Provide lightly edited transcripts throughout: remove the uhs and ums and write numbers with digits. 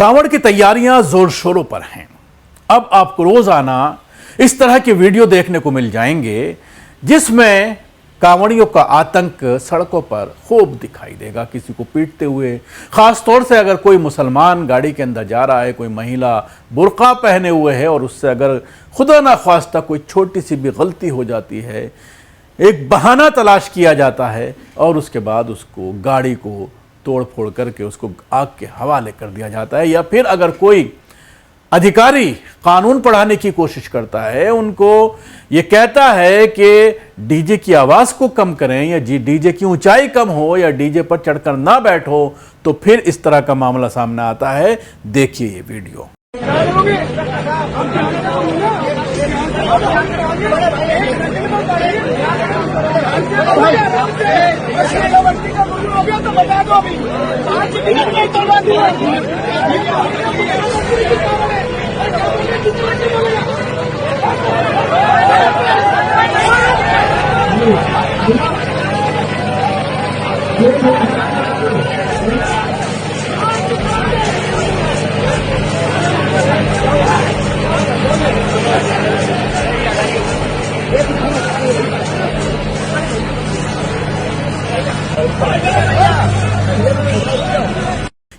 कांवड़ की तैयारियां जोर शोरों पर हैं। अब आपको रोजाना इस तरह के वीडियो देखने को मिल जाएंगे जिसमें कांवड़ियों का आतंक सड़कों पर खूब दिखाई देगा, किसी को पीटते हुए। खास तौर से अगर कोई मुसलमान गाड़ी के अंदर जा रहा है, कोई महिला बुर्का पहने हुए है और उससे अगर खुदा ना ख्वास्ता कोई छोटी सी भी गलती हो जाती है, एक बहाना तलाश किया जाता है और उसके बाद उसको गाड़ी को तोड़ फोड़ करके उसको आग के हवाले कर दिया जाता है। या फिर अगर कोई अधिकारी कानून पढ़ाने की कोशिश करता है, उनको ये कहता है कि डीजे की आवाज को कम करें या डीजे की ऊंचाई कम हो या डीजे पर चढ़कर ना बैठो, तो फिर इस तरह का मामला सामने आता है। देखिए ये वीडियो।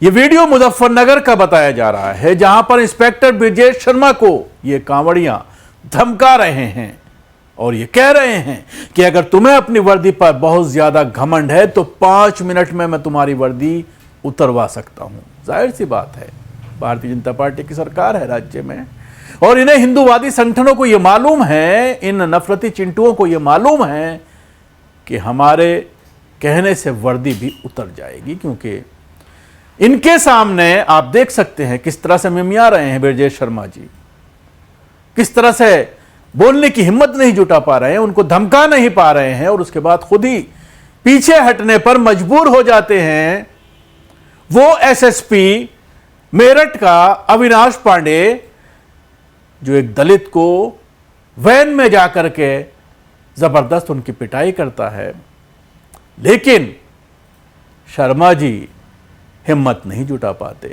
ये वीडियो मुजफ्फरनगर का बताया जा रहा है, जहां पर इंस्पेक्टर ब्रिजेश शर्मा को ये कांवड़ियां धमका रहे हैं और ये कह रहे हैं कि अगर तुम्हें अपनी वर्दी पर बहुत ज्यादा घमंड है तो 5 मिनट में मैं तुम्हारी वर्दी उतरवा सकता हूं। जाहिर सी बात है, भारतीय जनता पार्टी की सरकार है राज्य में और इन्हें हिंदूवादी संगठनों को यह मालूम है, इन नफरती चिंटुओं को यह मालूम है कि हमारे कहने से वर्दी भी उतर जाएगी, क्योंकि इनके सामने आप देख सकते हैं किस तरह से मिमिया रहे हैं ब्रजेश शर्मा जी, किस तरह से बोलने की हिम्मत नहीं जुटा पा रहे हैं, उनको धमका नहीं पा रहे हैं और उसके बाद खुद ही पीछे हटने पर मजबूर हो जाते हैं। वो एसएसपी मेरठ का अविनाश पांडे जो एक दलित को वैन में जाकर के जबरदस्त उनकी पिटाई करता है, लेकिन शर्मा जी हिम्मत नहीं जुटा पाते,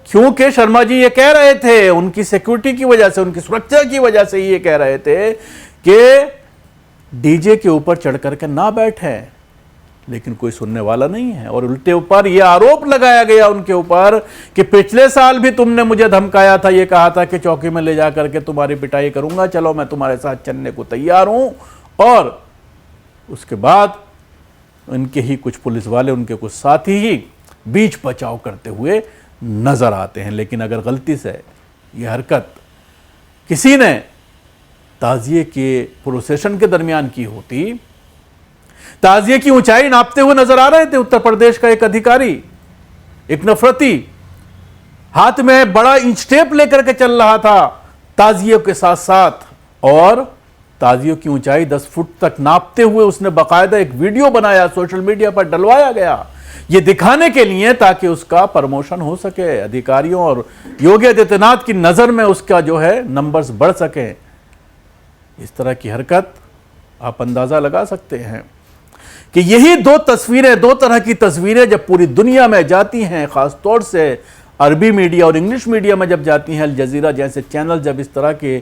क्योंकि शर्मा जी ये कह रहे थे, उनकी सिक्योरिटी की वजह से, उनकी सुरक्षा की वजह से ये कह रहे थे कि डीजे के ऊपर चढ़ करके ना बैठे, लेकिन कोई सुनने वाला नहीं है। और उल्टे ऊपर ये आरोप लगाया गया उनके ऊपर कि पिछले साल भी तुमने मुझे धमकाया था, ये कहा था कि चौकी में ले जा करके तुम्हारी पिटाई करूंगा, चलो मैं तुम्हारे साथ चलने को तैयार हूं। और उसके बाद उनके ही कुछ पुलिस वाले, उनके कुछ साथी ही बीच बचाव करते हुए नजर आते हैं। लेकिन अगर गलती से यह हरकत किसी ने ताजिए के प्रोसेशन के दरमियान की होती, ताजिए की ऊंचाई नापते हुए नजर आ रहे थे उत्तर प्रदेश का एक अधिकारी, एक नफरती, हाथ में बड़ा इंच टेप लेकर के चल रहा था ताजियों के साथ साथ, और ताजियों की ऊंचाई 10 फुट तक नापते हुए उसने बाकायदा एक वीडियो बनाया, सोशल मीडिया पर डलवाया गया, ये दिखाने के लिए ताकि उसका प्रमोशन हो सके, अधिकारियों और योगी आदित्यनाथ की नजर में उसका जो है नंबर्स बढ़ सके। इस तरह की हरकत आप अंदाजा लगा सकते हैं कि यही दो तस्वीरें, दो तरह की तस्वीरें जब पूरी दुनिया में जाती हैं, खासतौर से अरबी मीडिया और इंग्लिश मीडिया में जब जाती हैं, अल जजीरा जैसे चैनल जब इस तरह के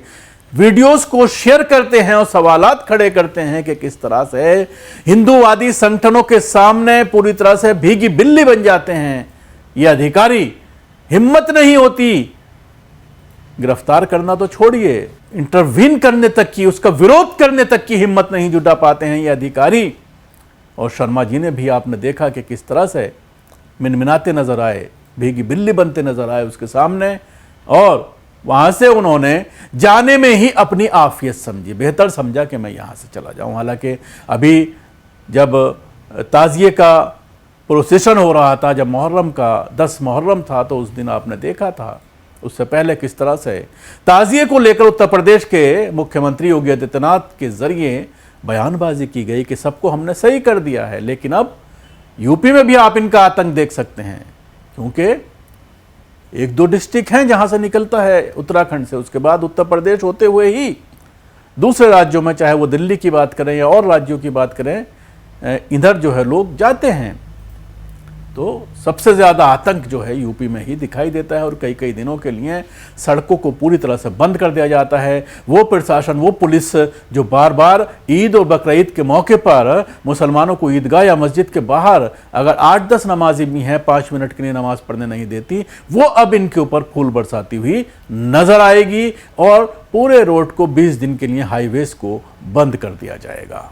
वीडियोस को शेयर करते हैं और सवालात खड़े करते हैं कि किस तरह से हिंदूवादी संगठनों के सामने पूरी तरह से भीगी बिल्ली बन जाते हैं, ये अधिकारी हिम्मत नहीं होती, गिरफ्तार करना तो छोड़िए, इंटरवीन करने तक की, उसका विरोध करने तक की हिम्मत नहीं जुटा पाते हैं ये अधिकारी। और शर्मा जी ने भी आपने देखा कि किस तरह से मिनमिनाते नजर आए, भीगी बिल्ली बनते नजर आए उसके सामने, और वहां से उन्होंने जाने में ही अपनी आफियत समझी, बेहतर समझा कि मैं यहां से चला जाऊं। हालांकि अभी जब ताजिए का प्रोसेशन हो रहा था, जब मुहर्रम का 10 मुहर्रम था, तो उस दिन आपने देखा था, उससे पहले किस तरह से ताजिए को लेकर उत्तर प्रदेश के मुख्यमंत्री योगी आदित्यनाथ के जरिए बयानबाजी की गई कि सबको हमने सही कर दिया है। लेकिन अब यूपी में भी आप इनका आतंक देख सकते हैं, क्योंकि 1-2 डिस्ट्रिक्ट हैं जहां से निकलता है उत्तराखंड से, उसके बाद उत्तर प्रदेश होते हुए ही दूसरे राज्यों में, चाहे वो दिल्ली की बात करें या और राज्यों की बात करें, इधर जो है लोग जाते हैं। तो सबसे ज़्यादा आतंक जो है यूपी में ही दिखाई देता है और कई कई दिनों के लिए सड़कों को पूरी तरह से बंद कर दिया जाता है। वो प्रशासन, वो पुलिस जो बार बार ईद और बकरीद के मौके पर मुसलमानों को ईदगाह या मस्जिद के बाहर अगर 8-10 नमाजी भी हैं 5 मिनट के लिए नमाज पढ़ने नहीं देती, वो अब इनके ऊपर फूल बरसाती हुई नजर आएगी और पूरे रोड को 20 दिन के लिए हाईवेज को बंद कर दिया जाएगा।